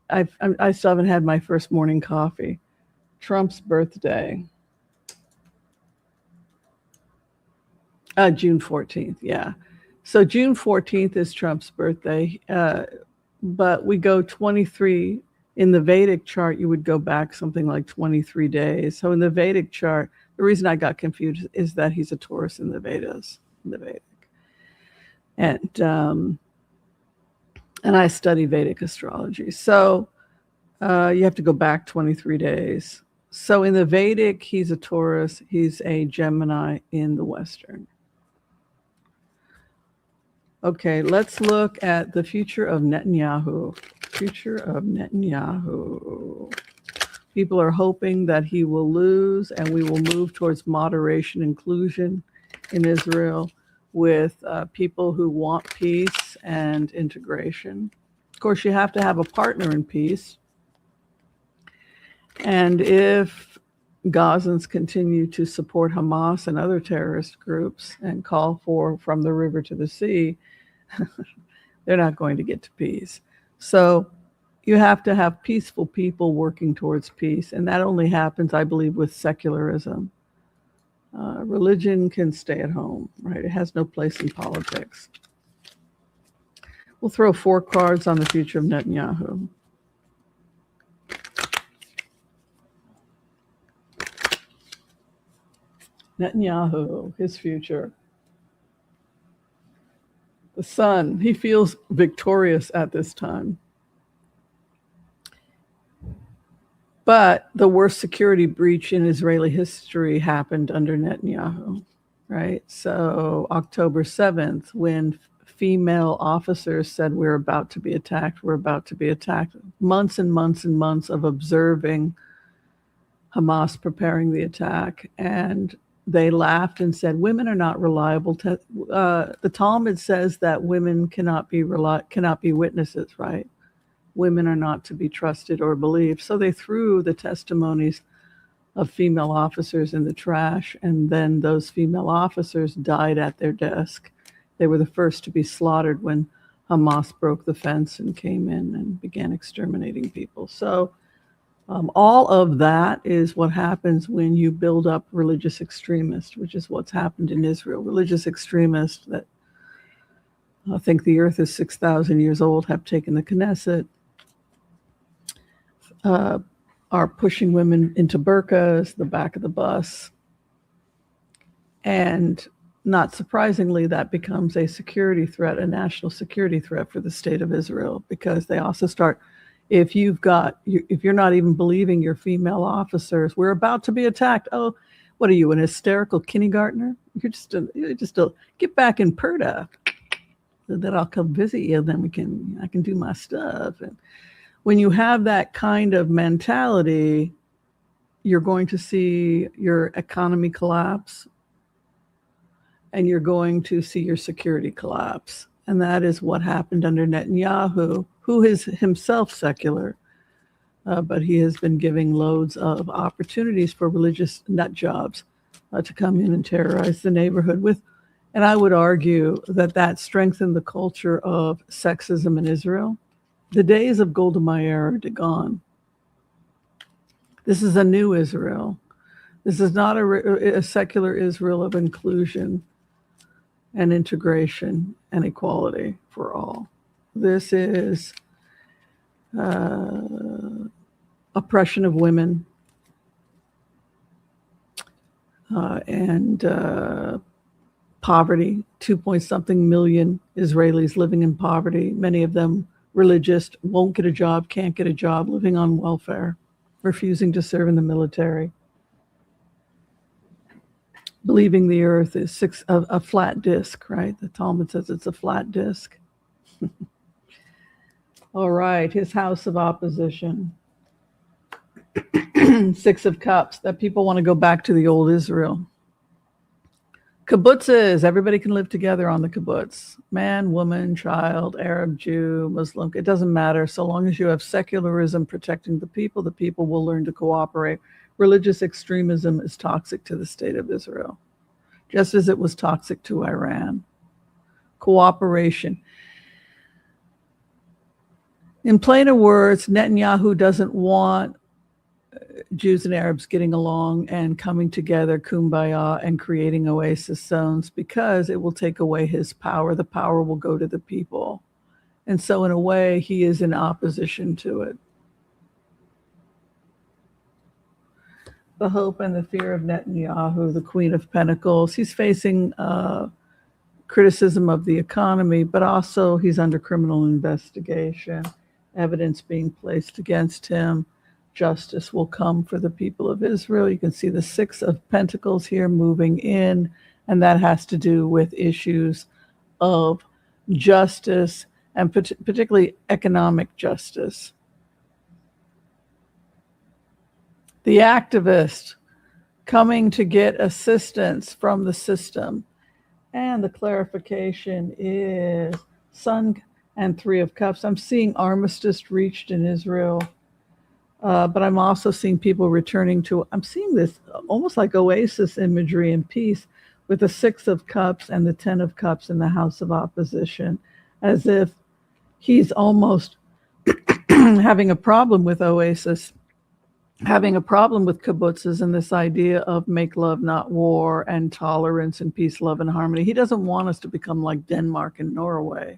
I still haven't had my first morning coffee. Trump's birthday. June 14th, yeah. So June 14th is Trump's birthday. But we go 23. In the Vedic chart, you would go back something like 23 days. So in the Vedic chart, the reason I got confused is that he's a Taurus in the Vedas, in the Vedic. And I study Vedic astrology. So you have to go back 23 days. So in the Vedic, he's a Taurus. He's a Gemini in the Western. Okay, let's look at the future of Netanyahu. Future of Netanyahu. People are hoping that he will lose and we will move towards moderation inclusion in Israel with people who want peace and integration. Of course, you have to have a partner in peace. And if Gazans continue to support Hamas and other terrorist groups and call for from the river to the sea, they're not going to get to peace. So you have to have peaceful people working towards peace. And that only happens, I believe, with secularism. Religion can stay at home, right? It has no place in politics. We'll throw 4 cards on the future of Netanyahu. Netanyahu, his future. The son, he feels victorious at this time. But the worst security breach in Israeli history happened under Netanyahu, right? So October 7th, when female officers said, we're about to be attacked, we're about to be attacked, months and months and months of observing Hamas preparing the attack. And they laughed and said, women are not reliable. The Talmud says that women cannot be witnesses, right? Women are not to be trusted or believed. So they threw the testimonies of female officers in the trash, and then those female officers died at their desk. They were the first to be slaughtered when Hamas broke the fence and came in and began exterminating people. So all of that is what happens when you build up religious extremists, which is what's happened in Israel. Religious extremists that think the earth is 6,000 years old have taken the Knesset, are pushing women into burqas, the back of the bus. And not surprisingly, that becomes a security threat, a national security threat for the state of Israel, because they also start, if you're not even believing your female officers, we're about to be attacked. Oh, what are you, an hysterical kindergartner? You're just a get back in Perda, then I'll come visit you, then I can do my stuff. And when you have that kind of mentality, you're going to see your economy collapse, and you're going to see your security collapse. And that is what happened under Netanyahu, who is himself secular, but he has been giving loads of opportunities for religious nut jobs to come in and terrorize the neighborhood with. And I would argue that strengthened the culture of sexism in Israel. The days of Golda Meir are gone. This is a new Israel. This is not a secular Israel of inclusion and integration and equality for all. This is oppression of women and poverty. 2-point-something million Israelis living in poverty, many of them religious, won't get a job, can't get a job, living on welfare, refusing to serve in the military, believing the earth is a flat disk, right? The Talmud says it's a flat disk. All right, his house of opposition. 6 of Cups, that people want to go back to the old Israel. Kibbutzes, everybody can live together on the kibbutz. Man, woman, child, Arab, Jew, Muslim, it doesn't matter. So long as you have secularism protecting the people will learn to cooperate. Religious extremism is toxic to the state of Israel, just as it was toxic to Iran. Cooperation. In plainer words, Netanyahu doesn't want Jews and Arabs getting along and coming together, kumbaya, and creating oasis zones, because it will take away his power. The power will go to the people. And so in a way, he is in opposition to it. The hope and the fear of Netanyahu, the Queen of Pentacles. He's facing criticism of the economy, but also he's under criminal investigation, evidence being placed against him. Justice will come for the people of Israel. You can see the 6 of Pentacles here moving in, and that has to do with issues of justice and particularly economic justice. The activist coming to get assistance from the system. And the clarification is Sun and 3 of Cups. I'm seeing armistice reached in Israel. But I'm also seeing people returning to, I'm seeing this almost like oasis imagery and peace with the 6 of Cups and the 10 of Cups in the house of opposition, as if he's almost having a problem with oasis, having a problem with kibbutzes and this idea of make love, not war, and tolerance and peace, love, and harmony. He doesn't want us to become like Denmark and Norway.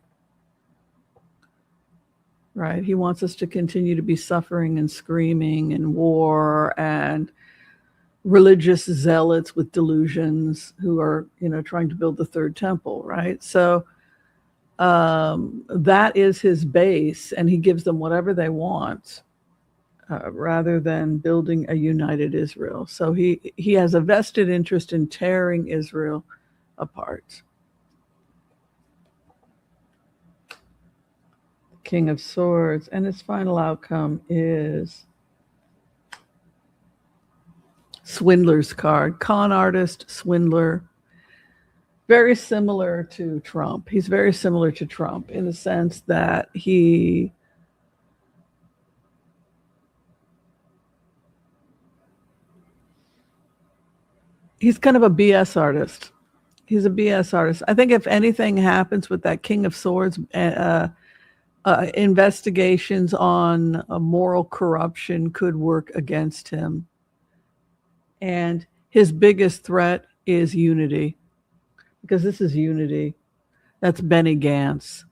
Right? He wants us to continue to be suffering and screaming and war and religious zealots with delusions who are, trying to build the third temple, right? So that is his base, and he gives them whatever they want, rather than building a united Israel. So he has a vested interest in tearing Israel apart. King of Swords, and his final outcome is Swindler's card. Con artist, swindler. Very similar to Trump. He's very similar to Trump in the sense that he's kind of a BS artist. He's a BS artist. I think if anything happens with that King of Swords, investigations on moral corruption could work against him. And his biggest threat is unity, because this is unity. That's Benny Gantz.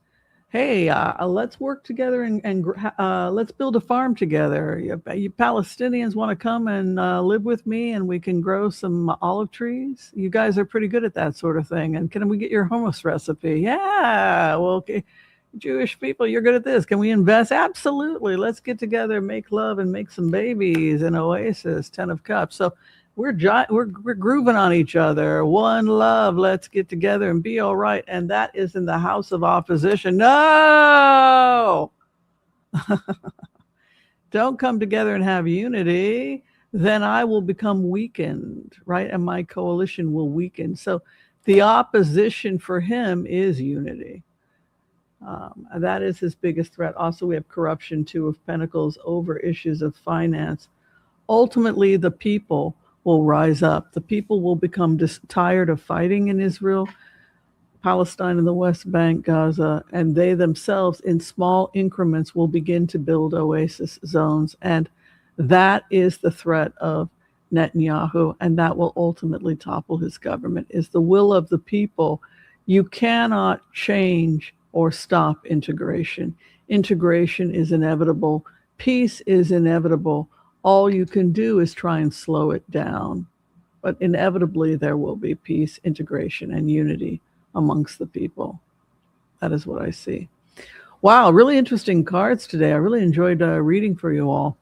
Hey, let's work together and let's build a farm together. You Palestinians want to come and live with me, and we can grow some olive trees? You guys are pretty good at that sort of thing. And can we get your hummus recipe? Yeah, well, okay. Jewish people, you're good at this. Can we invest? Absolutely. Let's get together, make love, and make some babies in Oasis, 10 of Cups. So we're grooving on each other. One love. Let's get together and be all right. And that is in the House of Opposition. No! Don't come together and have unity. Then I will become weakened, right? And my coalition will weaken. So the opposition for him is unity. That is his biggest threat. Also, we have corruption, Two of Pentacles, over issues of finance. Ultimately, the people will rise up. The people will become tired of fighting in Israel, Palestine, and the West Bank, Gaza, and they themselves, in small increments, will begin to build oasis zones. And that is the threat of Netanyahu, and that will ultimately topple his government, is the will of the people. You cannot change or stop integration. Integration is inevitable. Peace is inevitable. All you can do is try and slow it down. But inevitably, there will be peace, integration, and unity amongst the people. That is what I see. Wow, really interesting cards today. I really enjoyed reading for you all.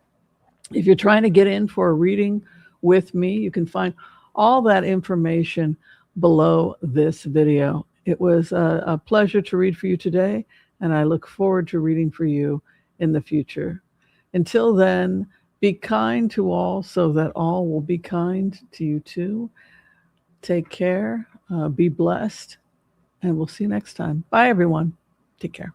If you're trying to get in for a reading with me, you can find all that information below this video. It was a pleasure to read for you today, and I look forward to reading for you in the future. Until then, be kind to all so that all will be kind to you too. Take care, be blessed, and we'll see you next time. Bye, everyone. Take care.